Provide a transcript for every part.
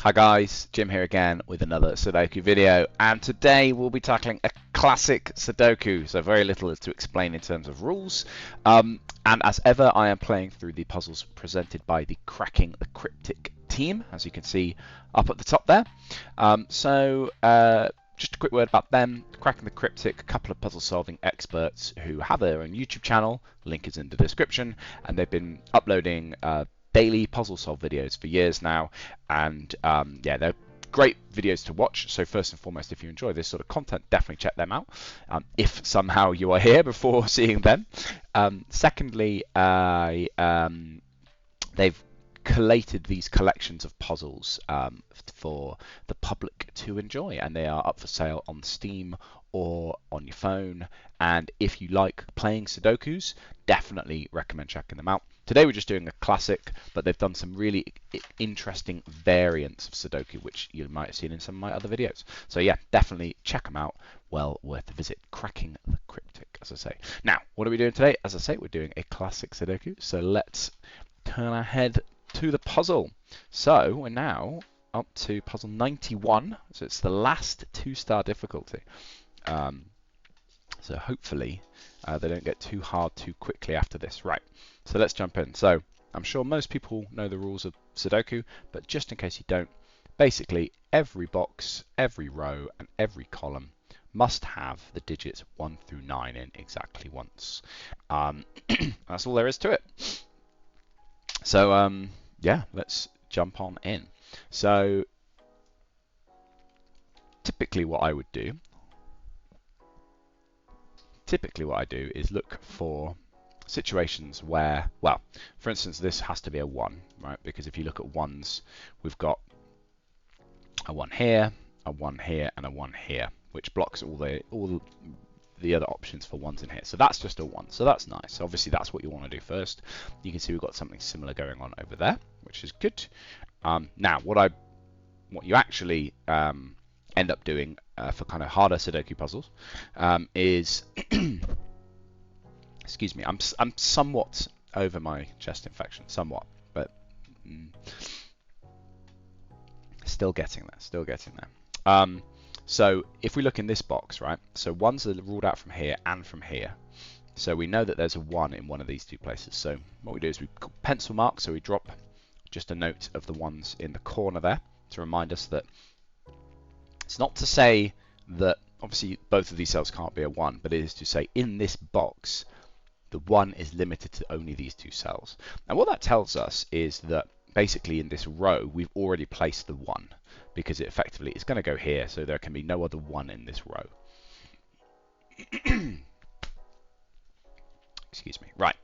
Hi guys, Jim here again with another Sudoku video, and today we'll be tackling a classic Sudoku, so very little is to explain in terms of rules. And as ever, I am playing through the puzzles presented by the Cracking the Cryptic team, as you can see up at the top there. Just a quick word about them. Cracking the Cryptic, a couple of puzzle solving experts who have their own YouTube channel, link is in the description, and they've been uploading daily puzzle solve videos for years now, and yeah, they're great videos to watch. So first and foremost, if you enjoy this sort of content, definitely check them out, if somehow you are here before seeing them. Secondly, they've collated these collections of puzzles for the public to enjoy, and they are up for sale on Steam or on your phone. And if you like playing Sudokus, definitely recommend checking them out. Today we're just doing a classic, but they've done some really interesting variants of Sudoku, which you might have seen in some of my other videos. So yeah, definitely check them out. Well worth a visit. Cracking the Cryptic, as I say. Now, what are we doing today? As I say, we're doing a classic Sudoku. So let's turn our head to the puzzle. So we're now up to puzzle 91. So it's the last 2-star difficulty. So hopefully they don't get too hard too quickly after this. Right, so let's jump in. So I'm sure most people know the rules of Sudoku, but just in case you don't, basically every box, every row, and every column must have the digits 1 through 9 in exactly once. That's all there is to it. So yeah, let's jump on in. So typically what I do is look for situations where, well, for instance, this has to be a 1, right? Because if you look at ones, we've got a 1 here, a 1 here, and a 1 here, which blocks all the other options for ones in here. So that's just a 1, so that's nice. Obviously that's what you want to do first. You can see we've got something similar going on over there, which is good. Now what you actually end up doing for kind of harder Sudoku puzzles is excuse me, I'm somewhat over my chest infection, somewhat, but still getting there. So if we look in this box, right, so ones are ruled out from here and from here. So we know that there's a 1 in one of these 2 places. So what we do is we pencil mark, so we drop just a note of the ones in the corner there to remind us that it's not to say that obviously both of these cells can't be a 1, but it is to say in this box the 1 is limited to only these 2 cells. And what that tells us is that basically in this row we've already placed the 1, because it effectively is going to go here, so there can be no other 1 in this row. Excuse me. Right.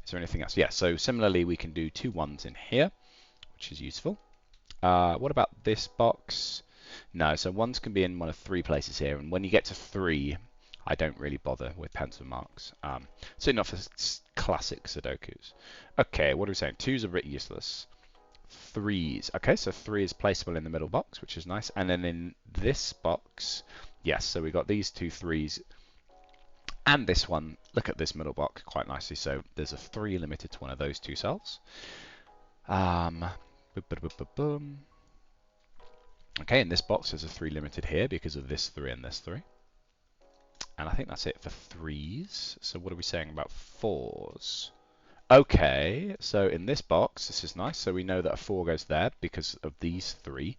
Is there anything else? Yeah, so similarly we can do 2 1s in here, which is useful. What about this box? No, so 1s can be in one of 3 places here, and when you get to 3, I don't really bother with pencil marks. So not for classic Sudokus. Okay, what are we saying? 2s are a bit useless. 3s. Okay, so 3 is placeable in the middle box, which is nice. And then in this box, yes, so we got these 2 3s. And this one, look at this middle box quite nicely. So there's a 3 limited to one of those 2 cells. Okay, in this box there's a 3 limited here because of this 3 and this 3. And I think that's it for 3s. So what are we saying about 4s? Okay, so in this box, this is nice. So we know that a 4 goes there because of these 3.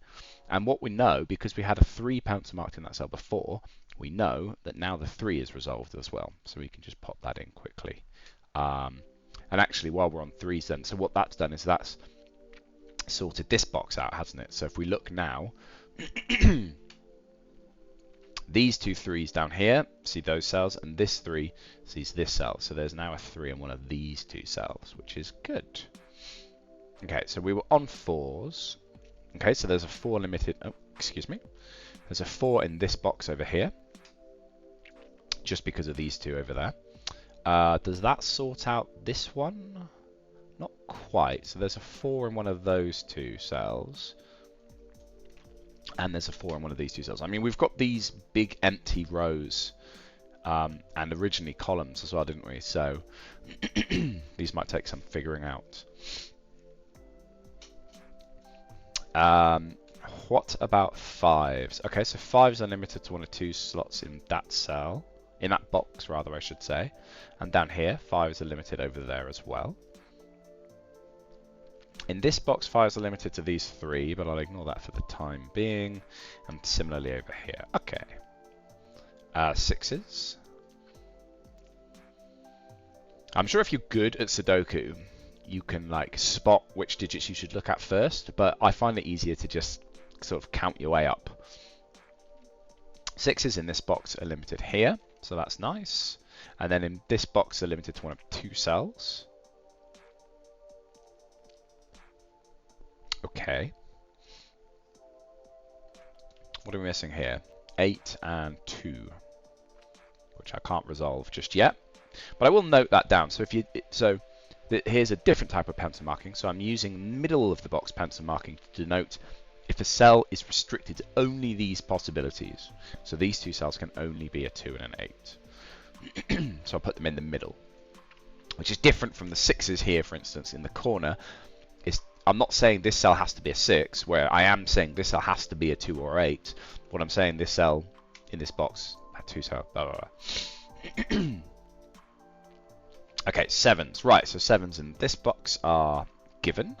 And what we know, because we had a 3 pencil marked in that cell before, we know that now the 3 is resolved as well. So we can just pop that in quickly. And actually, while we're on 3s then, so what that's done is that's sorted this box out, hasn't it? So if we look now, these 2 3s down here, see those cells, and this 3 sees this cell. So there's now a 3 in one of these 2 cells, which is good. Okay, so we were on 4s. Okay, so there's a 4 limited, oh, excuse me. There's a 4 in this box over here, just because of these 2 over there. Does that sort out this one? Not quite. So there's a 4 in one of those 2 cells. And there's a 4 in one of these 2 cells. I mean, we've got these big empty rows and originally columns as well, didn't we? So these might take some figuring out. Um, what about fives? Okay, so fives are limited to one or two slots in that cell, in that box rather, I should say. And down here, fives are limited over there as well. In this box, fives are limited to these three, but I'll ignore that for the time being. And similarly over here. Okay. Sixes. I'm sure if you're good at Sudoku, you can like spot which digits you should look at first, but I find it easier to just sort of count your way up. Sixes in this box are limited here, so that's nice. And then in this box are limited to one of two cells. Okay. What are we missing here? 8 and 2, which I can't resolve just yet. But I will note that down. So if you here's a different type of pencil marking. So I'm using middle of the box pencil marking to denote if a cell is restricted to only these possibilities. So these two cells can only be a 2 and an 8. So I'll put them in the middle, which is different from the sixes here, for instance, in the corner. I'm not saying this cell has to be a 6, where I am saying this cell has to be a 2 or 8. What I'm saying, this cell in this box, a 2 cell, blah, blah, blah. Okay, sevens. Right, so sevens in this box are given,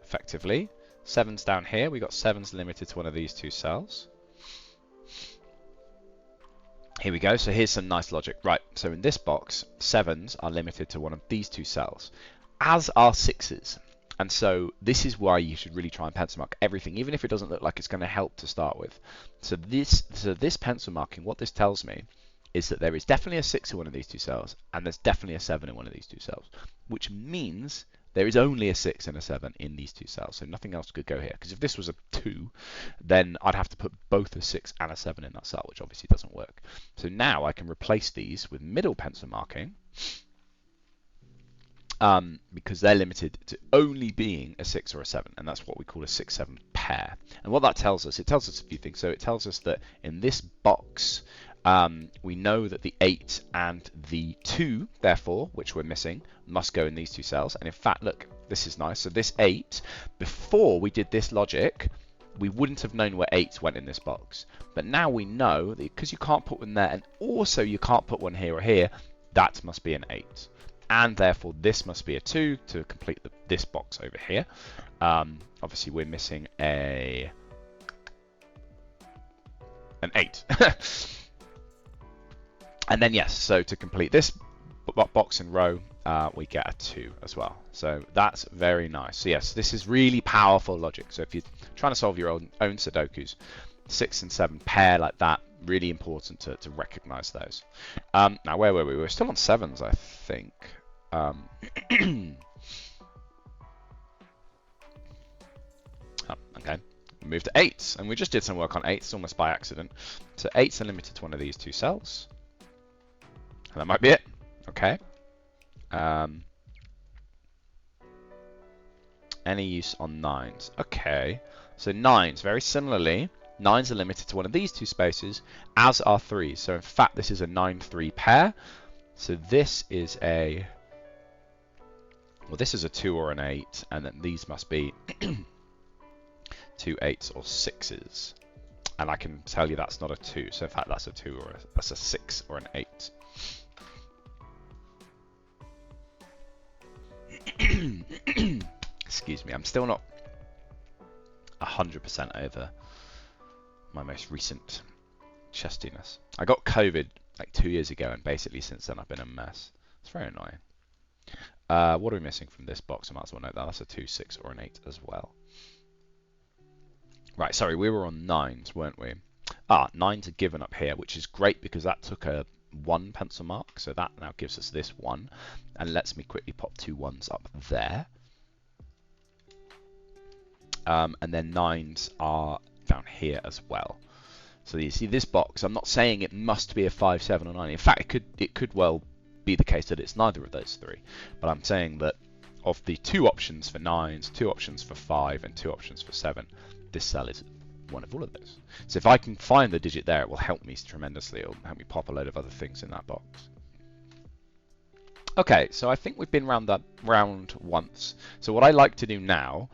effectively. Sevens down here, we got sevens limited to one of these two cells. Here we go, so here's some nice logic. Right, so in this box, sevens are limited to one of these two cells, as are sixes. And so this is why you should really try and pencil mark everything, even if it doesn't look like it's going to help to start with. So this pencil marking, what this tells me is that there is definitely a 6 in one of these two cells, and there's definitely a 7 in one of these two cells, which means there is only a 6 and a 7 in these two cells, so nothing else could go here. Because if this was a 2, then I'd have to put both a 6 and a 7 in that cell, which obviously doesn't work. So now I can replace these with middle pencil marking, because they're limited to only being a 6 or a 7, and that's what we call a 6-7 pair. And what that tells us, it tells us a few things. So it tells us that in this box, we know that the 8 and the 2, therefore, which we're missing, must go in these two cells. And in fact, look, this is nice. So this 8, before we did this logic, we wouldn't have known where 8 went in this box. But now we know that because you can't put one there, and also you can't put one here or here, that must be an 8. And therefore, this must be a 2 to complete this box over here. Obviously, we're missing an 8. And then, yes, so to complete this box and row, we get a 2 as well. So that's very nice. So yes, this is really powerful logic. So if you're trying to solve your own Sudokus, 6 and 7 pair like that, really important to recognize those. Now, where were we? We're still on 7s, I think. Okay, we moved to 8s, and we just did some work on 8s almost by accident. So 8s are limited to one of these two cells. And that might be it. Okay. Any use on 9s? Okay. So 9s, very similarly, 9s are limited to one of these two spaces, as are 3s. So in fact, this is a 9-3 pair. So this is a... Well, this is a 2 or an 8, and then these must be 2 8s or 6s. And I can tell you that's not a 2. So in fact, that's a 2 or that's a 6 or an 8. Excuse me, I'm still not 100% over my most recent chestiness. I got COVID like 2 years ago, and basically since then I've been a mess. It's very annoying. What are we missing from this box? I might as well note that. That's a 2, 6, or an 8 as well. Right, sorry, we were on 9s, weren't we? 9s are given up here, which is great because that took a 1 pencil mark. So that now gives us this 1. And lets me quickly pop 2 1s up there. And then 9s are down here as well. So you see this box, I'm not saying it must be a 5, 7, or 9. In fact, it could well be the case that it's neither of those 3. But I'm saying that of the 2 options for 9s, 2 options for 5, and 2 options for 7, this cell is one of all of those. So if I can find the digit there, it will help me tremendously. It will help me pop a load of other things in that box. Okay, so I think we've been round that round once. So what I like to do now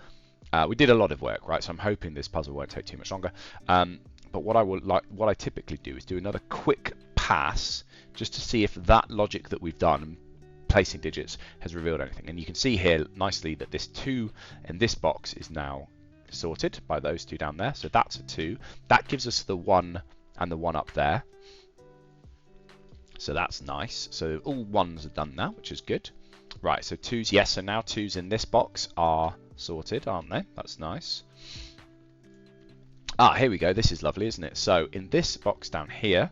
We did a lot of work, right? So I'm hoping this puzzle won't take too much longer. But what I typically do is do another quick pass just to see if that logic that we've done, placing digits, has revealed anything. And you can see here nicely that this 2 in this box is now sorted by those 2 down there. So that's a 2. That gives us the 1 and the 1 up there. So that's nice. So all 1s are done now, which is good. Right, so 2s, yes, so now 2s in this box are sorted, aren't they? That's nice. Ah, here we go. This is lovely, isn't it? So in this box down here,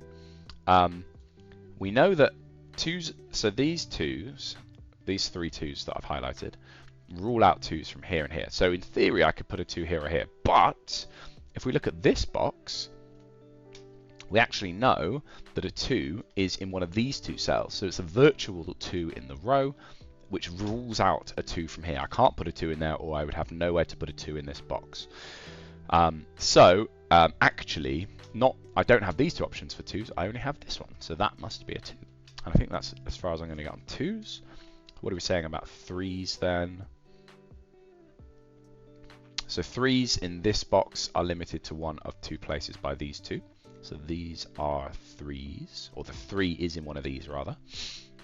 we know that 2s, so these 2s, these 3 2s that I've highlighted, rule out 2s from here and here. So in theory, I could put a 2 here or here. But if we look at this box, we actually know that a 2 is in one of these 2 cells. So it's a virtual 2 in the row, which rules out a 2 from here. I can't put a 2 in there, or I would have nowhere to put a 2 in this box. Actually, I don't have these 2 options for 2s. I only have this one. So that must be a 2. And I think that's as far as I'm going to get on 2s. What are we saying about 3s then? So 3s in this box are limited to one of 2 places by these 2. So these are 3s, or the 3 is in one of these rather,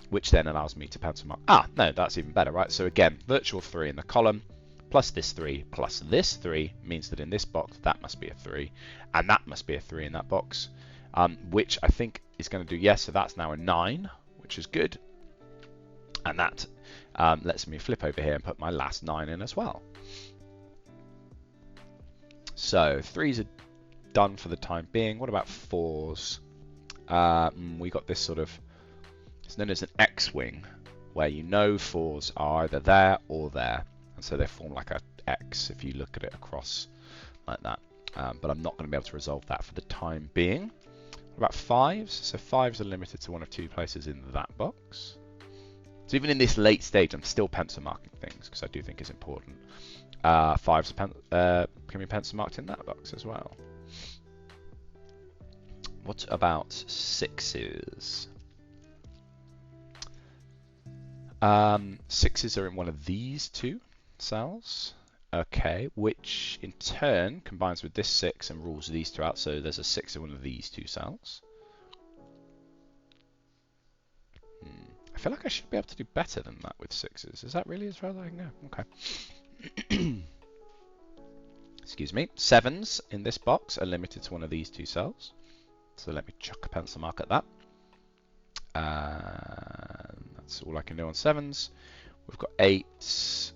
which then allows me to pencil mark. Ah, no, that's even better, right? So again, virtual 3 in the column, plus this 3, plus this 3 means that in this box, that must be a 3, and that must be a 3 in that box, which I think is going to do, yes, so that's now a 9, which is good. And that lets me flip over here and put my last 9 in as well. So 3s are done for the time being. What about 4s? We got this sort of, it's known as an X-wing, where you know 4s are either there or there. And so they form like a X if you look at it across like that. But I'm not going to be able to resolve that for the time being. What about 5s? So 5s are limited to one of 2 places in that box. So even in this late stage, I'm still pencil marking things because I do think it's important. 5s can be pencil marked in that box as well. What about 6s? 6s are in one of these 2 cells. Okay, which in turn combines with this 6 and rules these 2 out. So there's a 6 in one of these 2 cells. I feel like I should be able to do better than that with 6s. Is that really as far as I can go? Okay. Excuse me. 7s in this box are limited to one of these 2 cells. So let me chuck a pencil mark at that. That's all I can do on 7s. We've got 8s.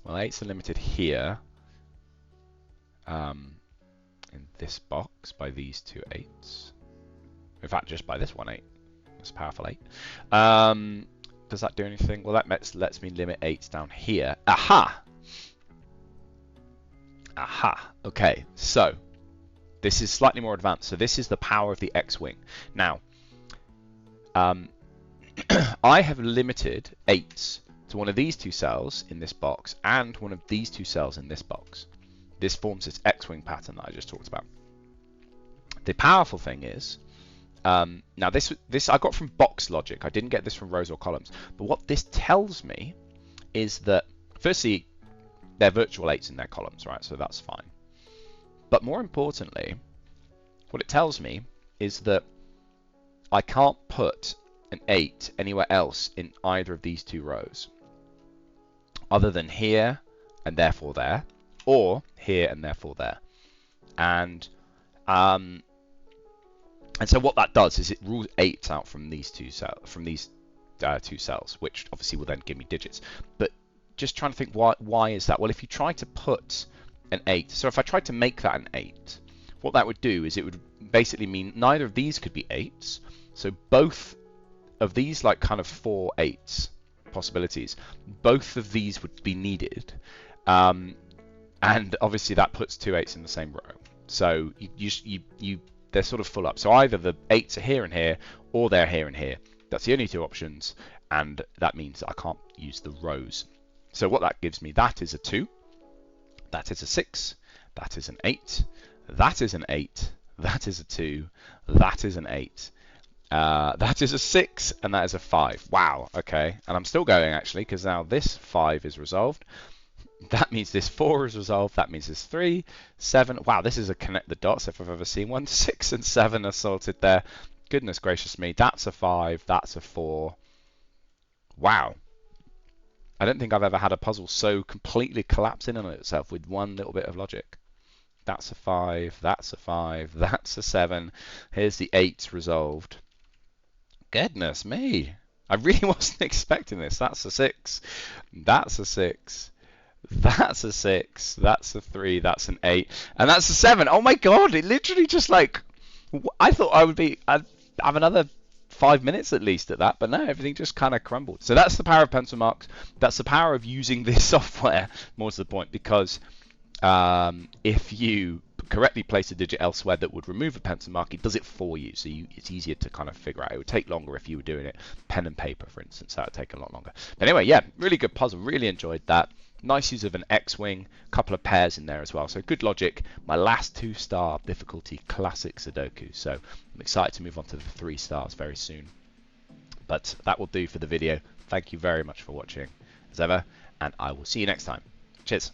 Well, 8s are limited here. In this box by these 2 8s. In fact, just by this one 8. It's a powerful 8. Does that do anything? Well, that lets me limit 8s down here. Aha! Aha. Okay, so this is slightly more advanced. So this is the power of the X-wing. Now, I have limited 8s to one of these 2 cells in this box and one of these 2 cells in this box. This forms this X-wing pattern that I just talked about. The powerful thing is, now this I got from box logic. I didn't get this from rows or columns. But what this tells me is that, firstly, they're virtual 8s in their columns, right? So that's fine. But more importantly, what it tells me is that I can't put an 8 anywhere else in either of these 2 rows, other than here and therefore there, or here and therefore there. And so what that does is it rules 8s out from these 2 cells, which obviously will then give me digits. But just trying to think, why is that? Well, if you try to put an 8, so if I tried to make that an 8, what that would do is it would basically mean neither of these could be 8s. So both of these, like kind of 4 8s possibilities, both of these would be needed. And obviously that puts 2 8s in the same row. So they're sort of full up. So either the 8s are here and here, or they're here and here. That's the only 2 options, and that means that I can't use the rows. So what that gives me, that is a 2, that is a 6, that is an 8, that is an 8, that is a 2, that is an 8, That is a 6 and that is a 5. Wow, okay. And I'm still going actually because now this 5 is resolved. That means this 4 is resolved. That means this 3, 7. Wow, this is a connect the dots if I've ever seen one. 6 and 7 are sorted there. Goodness gracious me. That's a 5. That's a 4. Wow. I don't think I've ever had a puzzle so completely collapse in on itself with one little bit of logic. That's a 5. That's a 5. That's a 7. Here's the 8 resolved. Goodness me. I really wasn't expecting this. That's a 6. That's a 6. That's a 6. That's a 3. That's an 8. And that's a 7. Oh my god, it literally just like... I thought I'd have another 5 minutes at least at that, but no, everything just kind of crumbled. So that's the power of pencil marks. That's the power of using this software, more to the point, because if you correctly place a digit elsewhere that would remove a pencil mark, it does it for you, so it's easier to kind of figure out. It would take longer if you were doing it pen and paper, for instance. That would take a lot longer. But anyway, yeah, really good puzzle. Really enjoyed that. Nice use of an X-wing, a couple of pairs in there as well. So good logic. My last 2-star difficulty, classic Sudoku. So I'm excited to move on to the 3 stars very soon. But that will do for the video. Thank you very much for watching, as ever, and I will see you next time. Cheers.